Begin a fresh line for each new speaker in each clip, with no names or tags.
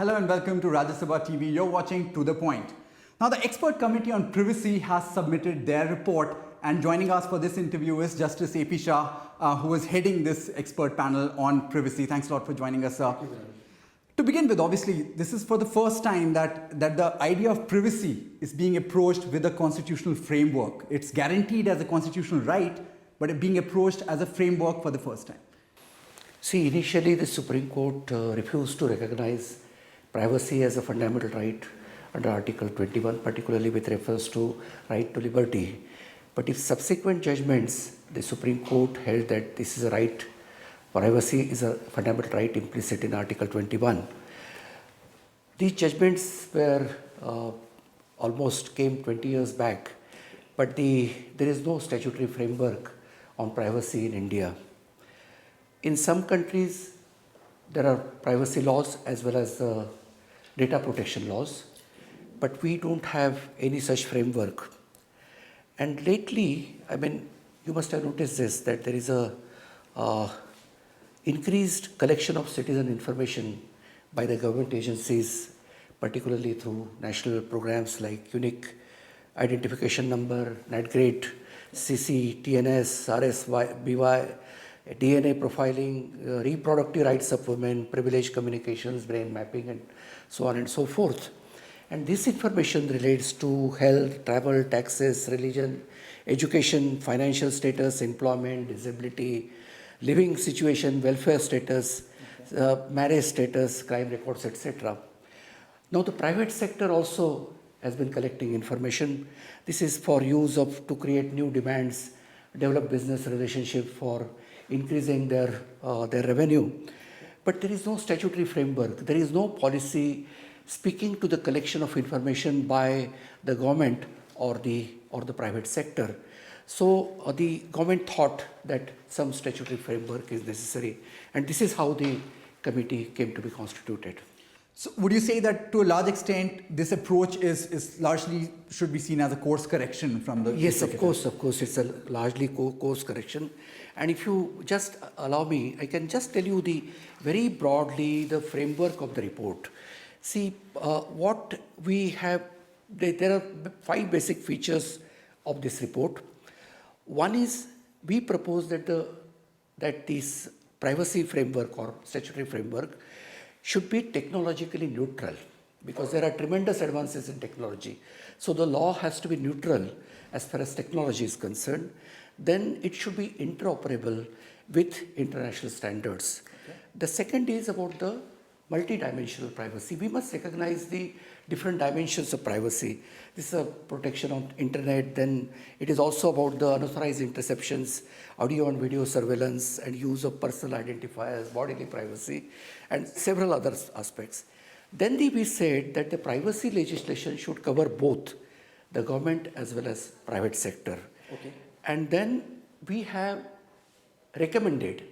Hello and welcome to Rajya Sabha TV. You're watching To The Point. Now, the Expert Committee on Privacy has submitted their report, and joining us for this interview is Justice A P Shah, who is heading this expert panel on privacy. Thanks a lot for joining us, sir. To begin with, obviously, this is for the first time that the idea of privacy is being approached with a constitutional framework. It's guaranteed as a constitutional right, but it's being approached as a framework for the first time.
See, initially the Supreme Court refused to recognize privacy as a fundamental right under Article 21, particularly with reference to right to liberty. But if subsequent judgments, the Supreme Court held that this is a right, privacy is a fundamental right implicit in Article 21. These judgments were almost came 20 years back, but there is no statutory framework on privacy in India. In some countries, there are privacy laws as well as data protection laws, but we don't have any such framework. And lately, you must have noticed this, that there is a increased collection of citizen information by the government agencies, particularly through national programs like Unique Identification Number, NatGrid, CC, TNS, RSY, BY, DNA profiling, reproductive rights of women, privileged communications, brain mapping, and so on and so forth. And this information relates to health, travel, taxes, religion, education, financial status, employment, disability, living situation, welfare status, marriage status, crime records, etc. Now, the private sector also has been collecting information. This is for use to create new demands, develop business relationship for increasing their revenue. But there is no statutory framework. There is no policy speaking to the collection of information by the government or the private sector. So the government thought that some statutory framework is necessary, and this is how the committee came to be constituted.
So would you say that to a large extent this approach is largely should be seen as a course correction from the
Yes, of course, it's a largely course correction. And if you just allow me, I can just tell you very broadly the framework of the report. See, what we have, there are 5 basic features of this report. One is we propose that this privacy framework or statutory framework should be technologically neutral, because there are tremendous advances in technology. So the law has to be neutral as far as technology is concerned. Then it should be interoperable with international standards. Okay. The second is about the multidimensional privacy. We must recognize the different dimensions of privacy. This is a protection on internet. Then it is also about the unauthorized interceptions, audio and video surveillance, and use of personal identifiers, bodily privacy, and several other aspects. Then we said that the privacy legislation should cover both the government as well as private sector. Okay. And then we have recommended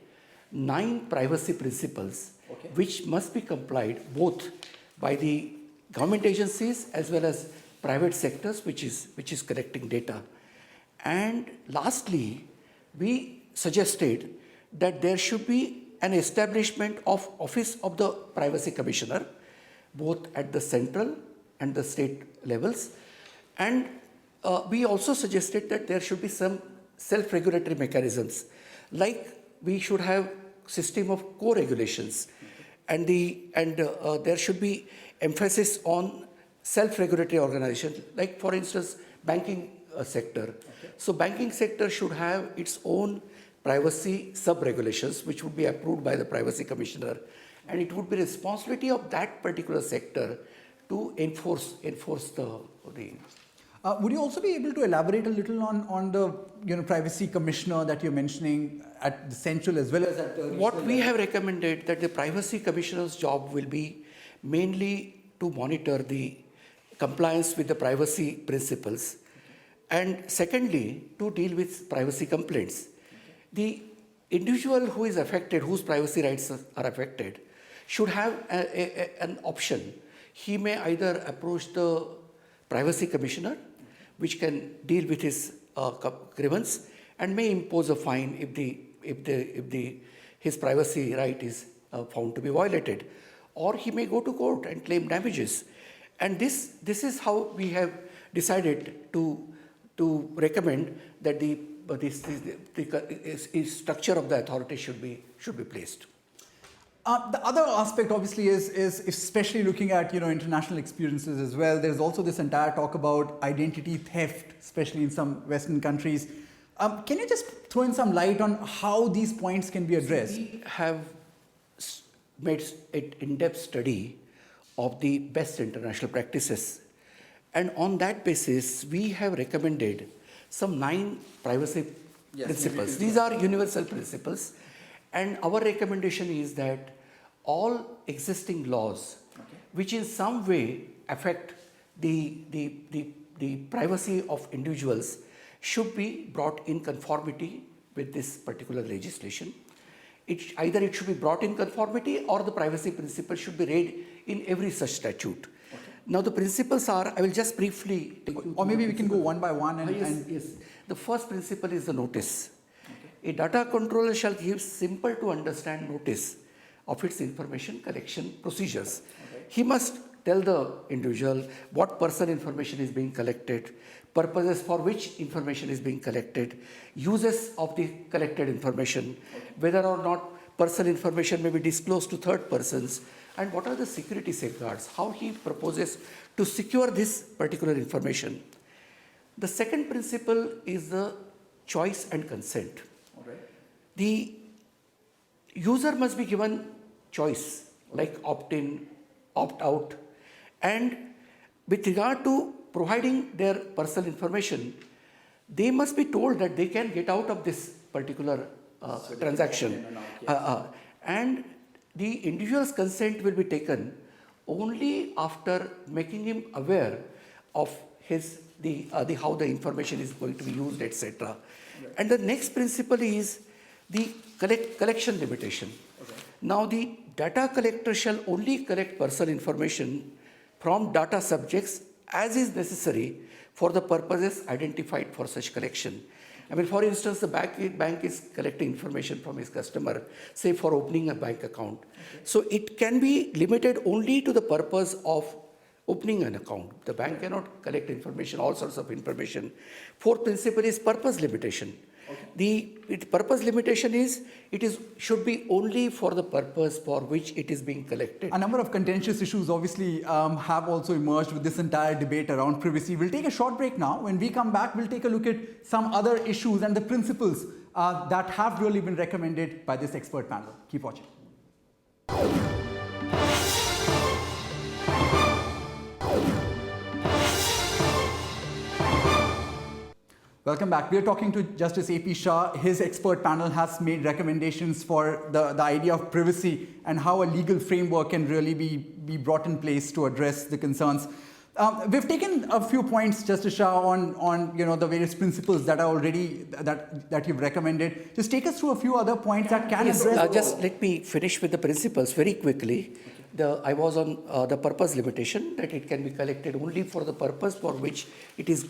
9 privacy principles, okay, which must be complied both by the government agencies as well as private sectors, which is collecting data. And lastly, we suggested that there should be an establishment of Office of the Privacy Commissioner, both at the central and the state levels. And we also suggested that there should be some self-regulatory mechanisms, like we should have system of co-regulations, and there should be emphasis on self-regulatory organizations, like for instance, banking sector. Okay. So banking sector should have its own privacy sub-regulations, which would be approved by the Privacy Commissioner, and it would be responsibility of that particular sector to enforce the
would you also be able to elaborate a little on the privacy commissioner that you're mentioning at the central as well as at the regional
What we have recommended that the privacy commissioner's job will be mainly to monitor the compliance with the privacy principles, and secondly to deal with privacy complaints. The individual who is affected, whose privacy rights are affected, should have an option. He may either approach the privacy commissioner, which can deal with his grievance, and may impose a fine if his privacy right is found to be violated. or he may go to court and claim damages. And this is how we have decided to recommend that the structure of the authority should be placed.
The other aspect, obviously, is especially looking at international experiences as well. There's also this entire talk about identity theft, especially in some Western countries. Can you just throw in some light on how these points can be addressed?
We have made an in-depth study of the best international practices, and on that basis, we have recommended some 9 privacy principles. These are universal principles, and our recommendation is that all existing laws which in some way affect the privacy of individuals should be brought in conformity with this particular legislation. Either it should be brought in conformity or the privacy principle should be read in every such statute. Now the principles are, I will just briefly take you.
Or maybe we can go one by one.
Yes. The first principle is the notice. A data controller shall give simple to understand notice of its information collection procedures. He must tell the individual what personal information is being collected, purposes for which information is being collected, uses of the collected information, whether or not personal information may be disclosed to third persons, and what are the security safeguards, how he proposes to secure this particular information. The second principle is the choice and consent. The user must be given choice, like opt-in, opt-out, and with regard to providing their personal information, they must be told that they can get out of this particular transaction. And the individual's consent will be taken only after making him aware of how the information is going to be used, etc. And the next principle is the collection limitation. Now the data collector shall only collect personal information from data subjects as is necessary for the purposes identified for such collection. I mean, for instance, the bank is collecting information from his customer, say for opening a bank account. So it can be limited only to the purpose of opening an account. The bank cannot collect information, all sorts of information. Fourth principle is purpose limitation. The purpose limitation is should be only for the purpose for which it is being collected.
A number of contentious issues obviously have also emerged with this entire debate around privacy. We'll take a short break now. When we come back, we'll take a look at some other issues and the principles that have really been recommended by this expert panel. Keep watching. Welcome back. We are talking to Justice A P Shah. His expert panel has made recommendations for the idea of privacy and how a legal framework can really be brought in place to address the concerns. We've taken a few points, Justice Shah, on the various principles that are already that you've recommended. Just take us through a few other points that can address.
Just let me finish with the principles very quickly. I was on the purpose limitation, that it can be collected only for the purpose for which it is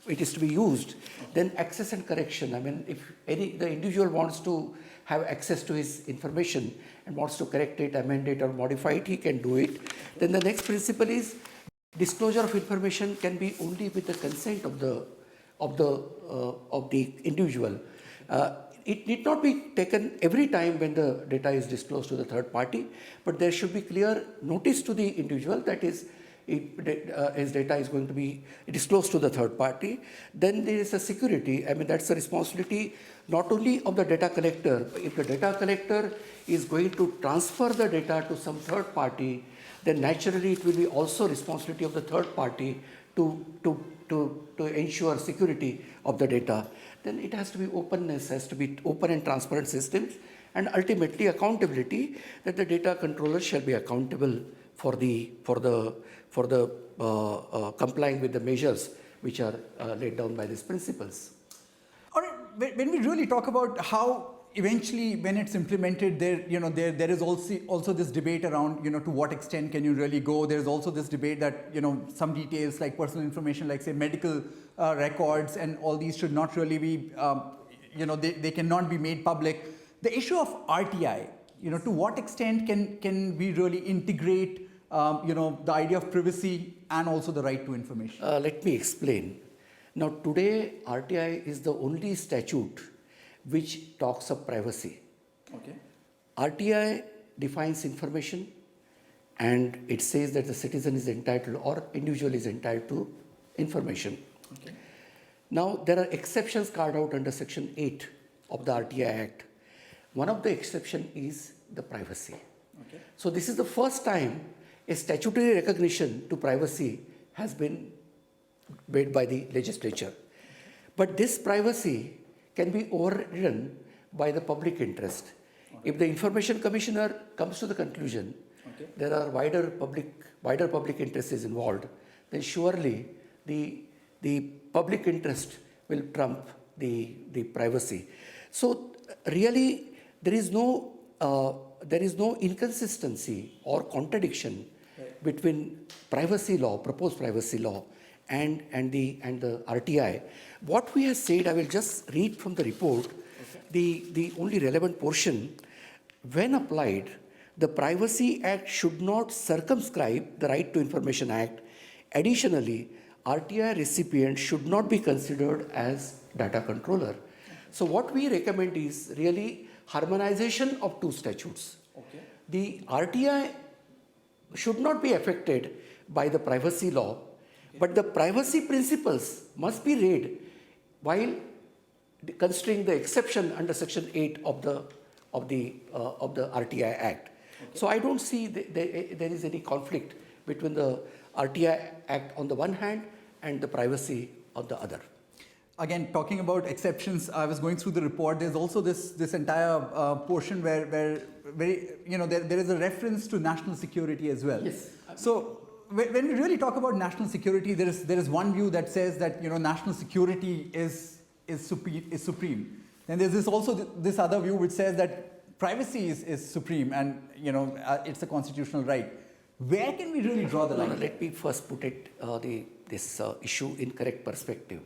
to be used. Then access and correction. I mean, if the individual wants to have access to his information and wants to correct it, amend it, or modify it, he can do it. Then the next principle is disclosure of information can be only with the consent of the individual. It need not be taken every time when the data is disclosed to the third party, but there should be clear notice to the individual that his data is going to be disclosed to the third party. Then there is a security. I mean, that's the responsibility not only of the data collector, but if the data collector is going to transfer the data to some third party, then naturally it will be also responsibility of the third party to ensure security of the data. Then it has to be openness, has to be open and transparent systems, and ultimately accountability, that the data controller shall be accountable for complying with the measures which are laid down by these principles.
All right, when we really talk about how eventually when it's implemented, there is also this debate around, to what extent can you really go. There's also this debate that, some details like personal information, like say medical records and all these should not really be, they cannot be made public. The issue of RTI, to what extent can we really integrate, the idea of privacy and also the right to information?
Let me explain. Now, today, RTI is the only statute which talks of privacy.
Okay.
RTI defines information and it says that the citizen is entitled or individual is entitled to information.
Okay.
Now, there are exceptions carved out under Section 8 of the RTI Act. One of the exceptions is the privacy.
Okay.
So, this is the first time a statutory recognition to privacy has been made by the legislature. But this privacy can be overridden by the public interest. If the Information Commissioner comes to the conclusion there are wider public interest is involved, then surely the public interest will trump the privacy. So really there is no inconsistency or contradiction between privacy law, proposed privacy law, and the RTI. What we have said, I will just read from the report, the only relevant portion. When applied, the Privacy Act should not circumscribe the Right to Information Act. Additionally, RTI recipient should not be considered as data controller. So what we recommend is really harmonization of two statutes.
Okay.
The RTI should not be affected by the privacy law, but the privacy principles must be read while considering the exception under Section 8 of the RTI Act. Okay. So I don't see there is any conflict between the RTI Act on the one hand and the privacy on the other.
Again, talking about exceptions, I was going through the report. There's also this entire portion where there is a reference to national security as well.
Yes.
So when we really talk about national security, there is one view that says that national security is supreme. And there's this other view which says that privacy is supreme, and it's a constitutional right. Where can we really draw the line?
No, let me first put this issue in correct perspective.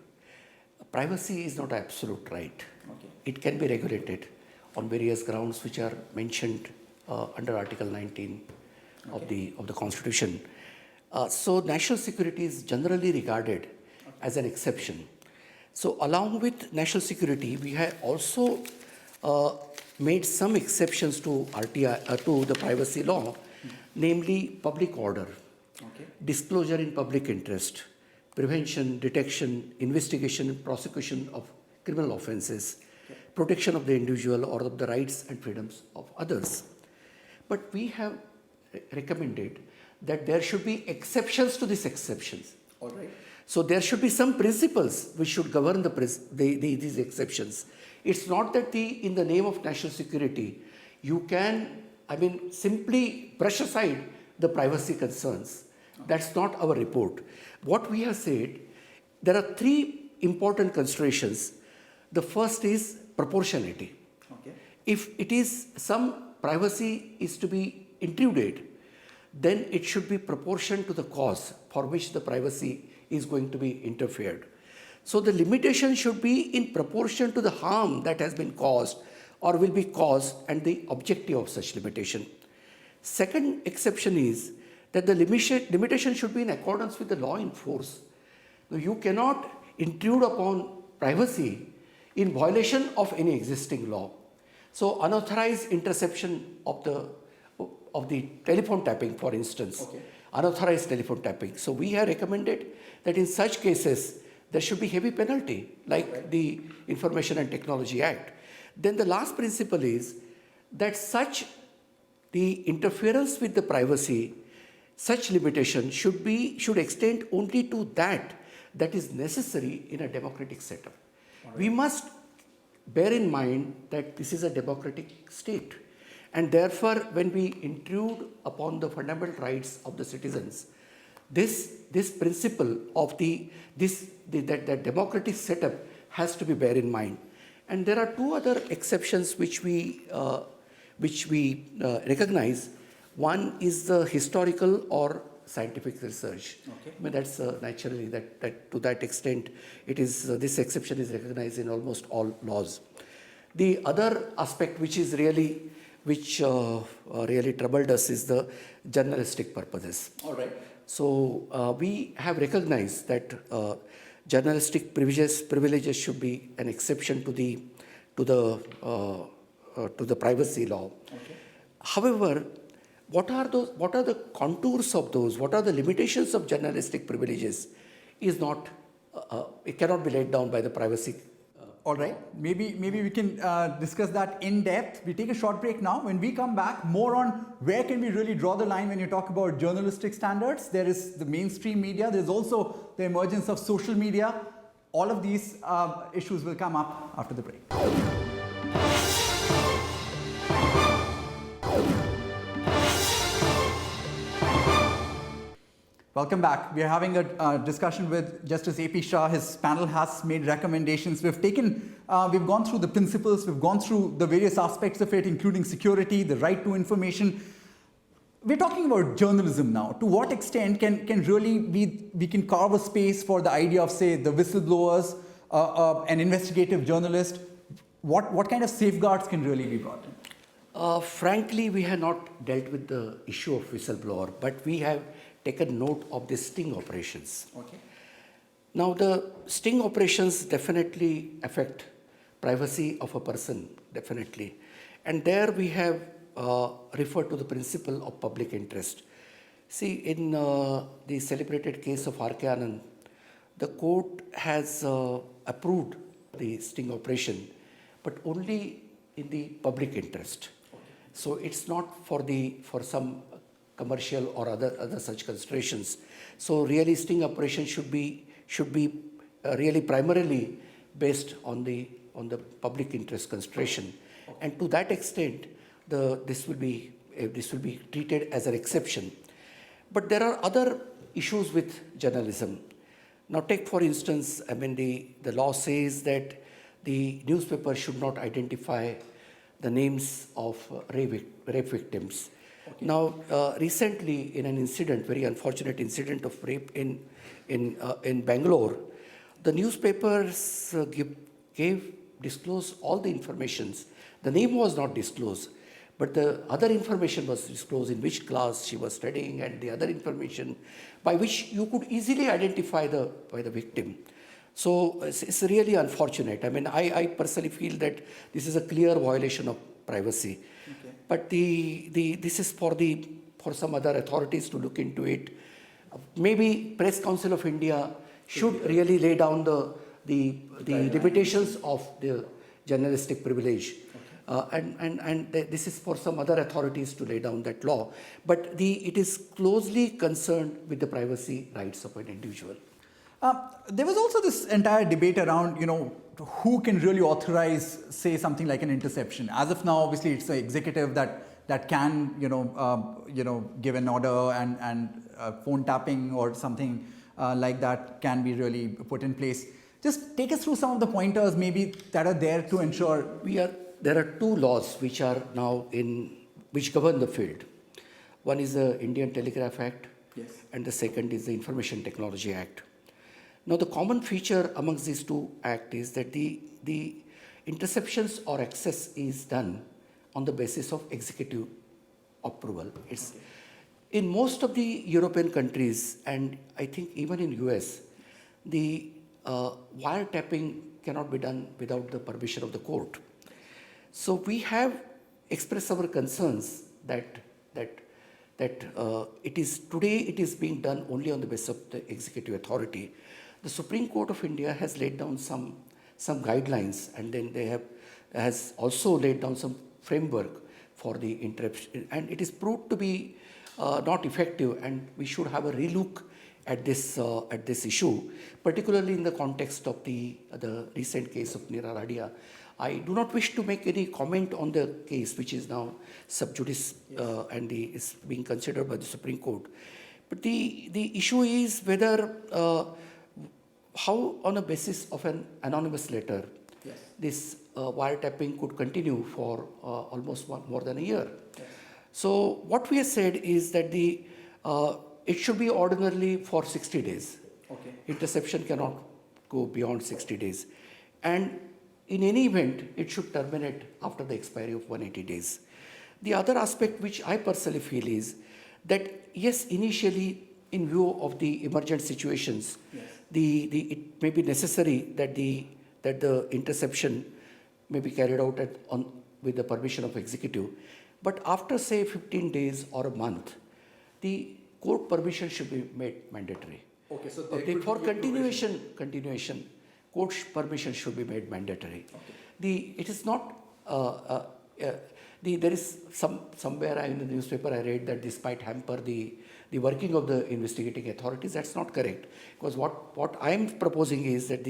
Privacy is not an absolute right.
Okay.
It can be regulated on various grounds which are mentioned under Article 19 of the Constitution. So national security is generally regarded as an exception. So along with national security, we have also made some exceptions to RTI, to the privacy law, namely public order, disclosure in public interest, prevention, detection, investigation and prosecution of criminal offences, protection of the individual or of the rights and freedoms of others. But we have recommended that there should be exceptions to these exceptions.
All right.
So there should be some principles which should govern these exceptions. It's not that in the name of national security, you can, simply brush aside the privacy concerns. That's not our report. What we have said, there are three important considerations. The first is proportionality.
Okay.
If it is some privacy is to be intruded, then it should be proportion to the cause for which the privacy is going to be interfered. So the limitation should be in proportion to the harm that has been caused or will be caused and the objective of such limitation. Second exception is that the limitation should be in accordance with the law in force. Now, you cannot intrude upon privacy in violation of any existing law. So unauthorized interception of the telephone tapping, for instance, unauthorized telephone tapping. So we have recommended that in such cases, there should be heavy penalty, like the Information and Technology Act. Then the last principle is that the interference with the privacy, such limitation should extend only to that is necessary in a democratic setup. Right. We must bear in mind that this is a democratic state, and therefore when we intrude upon the fundamental rights of the citizens, this principle of that democratic setup has to be bear in mind. And there are two other exceptions which we recognize. One is the historical or scientific research. Okay. That's naturally that to that extent it is this exception is recognized in almost all laws. The other aspect which is really which really troubled us is the journalistic purposes.
All right.
So we have recognized that journalistic privileges should be an exception to the privacy law.
Okay.
However, what are the contours of those? What are the limitations of journalistic privileges? Is not it cannot be laid down by the privacy.
All right. Maybe we can discuss that in depth. We take a short break now. When we come back, more on where can we really draw the line when you talk about journalistic standards. There is the mainstream media. There's also the emergence of social media. All of these issues will come up after the break. Welcome back. We are having a discussion with Justice A P Shah. His panel has made recommendations. We've gone through the principles, we've gone through the various aspects of it, including security, the right to information. We're talking about journalism now. To what extent can really we can carve a space for the idea of, say, the whistleblowers, an investigative journalist? What kind of safeguards can really be brought in?
Frankly, we have not dealt with the issue of whistleblower, but we have taken note of the sting operations.
Okay.
Now, the sting operations definitely affect privacy of a person, definitely. And there we have referred to the principle of public interest. See, in the celebrated case of R.K. Anand, the court has approved the sting operation, but only in the public interest. Okay. So it's not for some commercial or other such considerations. So really sting operation should be really primarily based on the public interest consideration. Okay. And to that extent, this will be treated as an exception. But there are other issues with journalism. Now take for instance, I mean the law says that the newspaper should not identify the names of rape victims. Okay. Now, recently, in an incident, very unfortunate incident of rape in Bangalore, the newspapers disclosed all the informations. The name was not disclosed, but the other information was disclosed, in which class she was studying, and the other information by which you could easily identify the victim. So it's really unfortunate. I mean, I personally feel that this is a clear violation of privacy. Okay. But this is for some other authorities to look into it. Maybe Press Council of India should really lay down the limitations of the journalistic privilege. Okay. And this is for some other authorities to lay down that law. But it is closely concerned with the privacy rights of an individual.
There was also this entire debate around, who can really authorize, say, something like an interception. As of now, obviously, it's the executive that can, give an order, and phone tapping or something like that can be really put in place. Just take us through some of the pointers, maybe, that are there to ensure.
There are two laws which are now which govern the field. One is the Indian Telegraph Act, yes, and the second is the Information Technology Act. Now, the common feature amongst these two acts is that the interceptions or access is done on the basis of executive approval. It's in most of the European countries, and I think even in US, the wiretapping cannot be done without the permission of the court. So we have expressed our concerns that it is being done only on the basis of the executive authority. The Supreme Court of India has laid down some guidelines, and then has also laid down some framework for the interruption, and it is proved to be not effective, and we should have a relook at this issue, particularly in the context of the recent case of Nira Radia. I do not wish to make any comment on the case, which is now sub judice, yes, and is being considered by the Supreme Court. But the issue is whether how, on a basis of an anonymous letter, yes, this wiretapping could continue for almost more than a year. Yes. So what we have said is that it should be ordinarily for 60 days. Okay. Interception cannot go beyond 60 days. And in any event, it should terminate after the expiry of 180 days. The other aspect which I personally feel is that yes, initially in view of the emergent situations,
Yes.
it may be necessary that the interception may be carried out with the permission of executive. But after say 15 days or a month, the court permission should be made mandatory.
Okay, so
For continuation, court's permission should be made mandatory. Okay. It is not. There is somewhere in the newspaper I read that this might hamper the working of the investigating authorities. That's not correct, because what I am proposing is that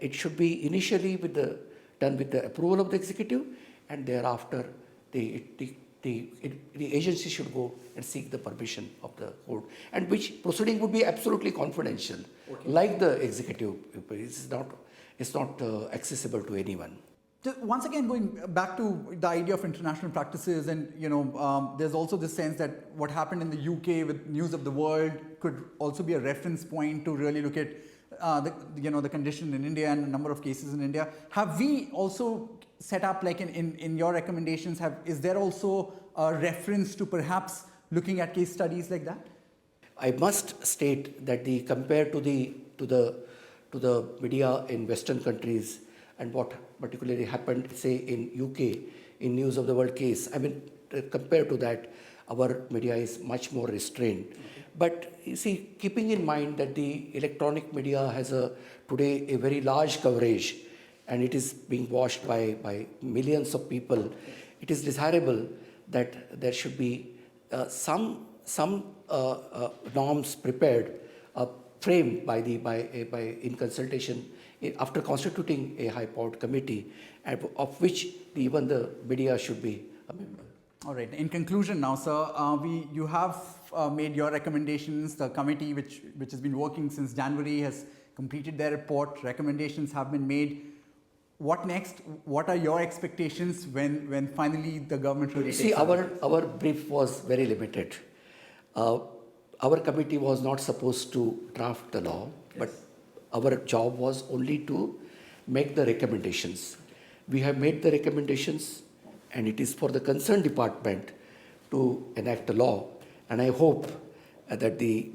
it should be initially done with the approval of the executive, and thereafter the agency should go and seek the permission of the court, and which proceeding would be absolutely confidential, okay, like the executive. It's not accessible to anyone.
Once again, going back to the idea of international practices, and there's also this sense that what happened in the UK with News of the World could also be a reference point to really look at the condition in India and a number of cases in India. Have we also set up, like in your recommendations, is there also a reference to perhaps looking at case studies like that?
I must state that compared to the media in Western countries and what particularly happened, say in UK in News of the World case, I mean, compared to that, our media is much more restrained. Okay. But you see, keeping in mind that the electronic media has today a very large coverage, and it is being watched by millions of people, it is desirable that there should be some norms prepared, framed in consultation after constituting a high-powered committee, of which even the media should be a member.
All right. In conclusion now, sir, you have made your recommendations. The committee, which has been working since January, has completed their report. Recommendations have been made. What next? What are your expectations when finally the government will
see? Our brief was very limited. Our committee was not supposed to draft the law, yes, but our job was only to make the recommendations. We have made the recommendations, and it is for the concerned department to enact the law. And I hope that the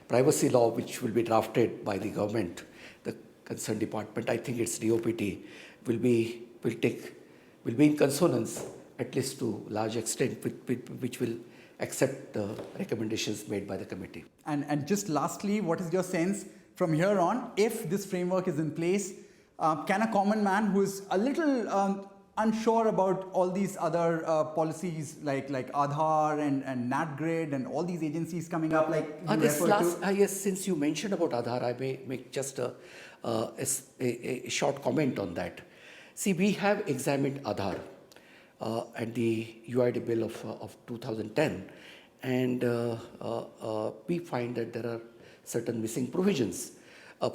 privacy law, which will be drafted by the government, the concerned department, I think it's DOPT, will be in consonance, at least to large extent, which will accept the recommendations made by the committee.
And just lastly, what is your sense from here on, if this framework is in place, can a common man who is a little unsure about all these other policies like Aadhaar and NatGrid and all these agencies coming up, like you referred to?
Yes, since you mentioned about Aadhaar, I may make just a short comment on that. See, we have examined Aadhaar and the UID bill of 2010, and we find that there are certain missing provisions.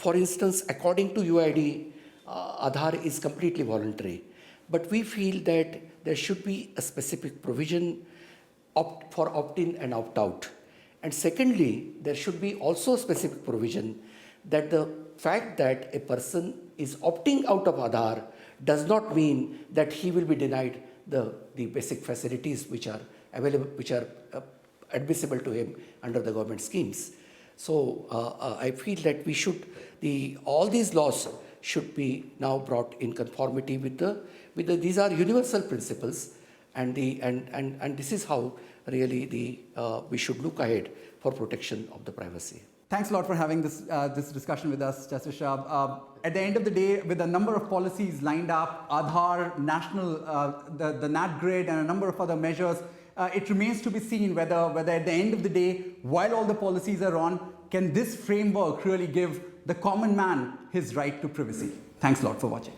For instance, according to UID, Aadhaar is completely voluntary, but we feel that there should be a specific provision for opt-in and opt-out. And secondly, there should be also a specific provision that the fact that a person is opting out of Aadhaar does not mean that he will be denied the basic facilities which are available, which are admissible to him under the government schemes. So I feel that all these laws should be now brought in conformity with these are universal principles, and this is how really we should look ahead for protection of the privacy.
Thanks a lot for having this discussion with us, Justice Shah. At the end of the day, with a number of policies lined up, Aadhaar, national, the NatGrid, and a number of other measures, it remains to be seen whether at the end of the day, while all the policies are on, can this framework really give the common man his right to privacy? Thanks a lot for watching.